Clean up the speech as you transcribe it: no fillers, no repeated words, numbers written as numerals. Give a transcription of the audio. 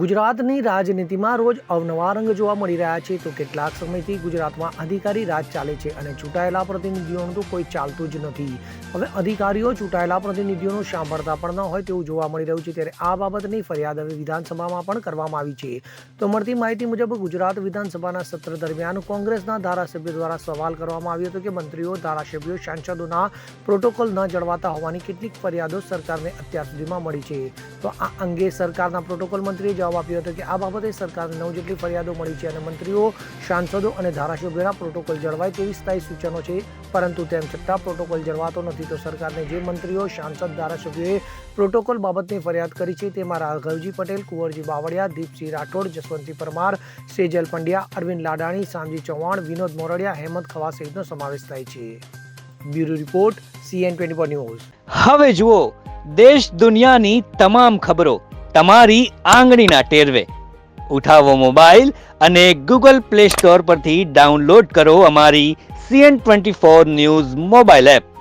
ગુજરાતની રાજનીતિમાં રોજ અવનવા રંગ જોવા મળી રહ્યા છે તો કેટલાક સમયથી ગુજરાતમાં અધિકારી રાજ ચાલે છે અને ચૂંટાયેલા પ્રતિનિધિઓનું તો કોઈ ચાલતું જ નથી. હવે અધિકારીઓ ચૂંટાયેલા પ્રતિનિધિઓનું સાંભળતા પણ ન હોય તેવું જોવા મળી રહ્યું છે. ત્યારે આ બાબતની ફરિયાદ હવે વિધાનસભામાં પણ કરવામાં આવી છે. તો મળતી માહિતી મુજબ ગુજરાત વિધાનસભાના સત્ર દરમિયાન કોંગ્રેસના ધારાસભ્યો દ્વારા સવાલ કરવામાં આવ્યો હતો કે મંત્રીઓ, ધારાસભ્યો, સાંસદોના પ્રોટોકોલ ન જળવાતા હોવાની કેટલીક ફરિયાદો સરકારને અત્યાર સુધીમાં મળી છે. તો આ અંગે સરકારના પ્રોટોકોલ મંત્રીએ જવાબ આપ્યો હતો કે આ બાબતે સરકારને 9 જેટલી ફરિયાદો મળી છે અને મંત્રીઓ, સાંસદો અને ધારાસભ્યોના પ્રોટોકોલ જળવાય તેવી સ્થાયી સૂચનો છે, પરંતુ તેમ છતાં પ્રોટોકોલ જળવાતો નથી. તો સરકારને જે મંત્રીઓ, સાંસદ, ધારાસભ્યોએ પ્રોટોકોલ બાબતની ફરિયાદ કરી છે તેમાં રાઘવજી પટેલ, કુંવરજી બાવળિયા, દીપસિંહ રાઠોડ, જસવંતસિંહ પરમાર, સેજલ પંડ્યા, અરવિંદ લાડાણી, શામજી ચૌહાણ, વિનોદ મોરડિયા, હેમંત ખવા સહિતનો સમાવેશ થાય છે. Bureau report, CN24 news. હવે જુઓ દેશ દુનિયાની તમામ ખબરો તમારી આંગળીના ટેરવે. ઉઠાવો મોબાઈલ અને Google Play Store પરથી ડાઉનલોડ કરો અમારી CN24 ન્યૂઝ મોબાઈલ એપ.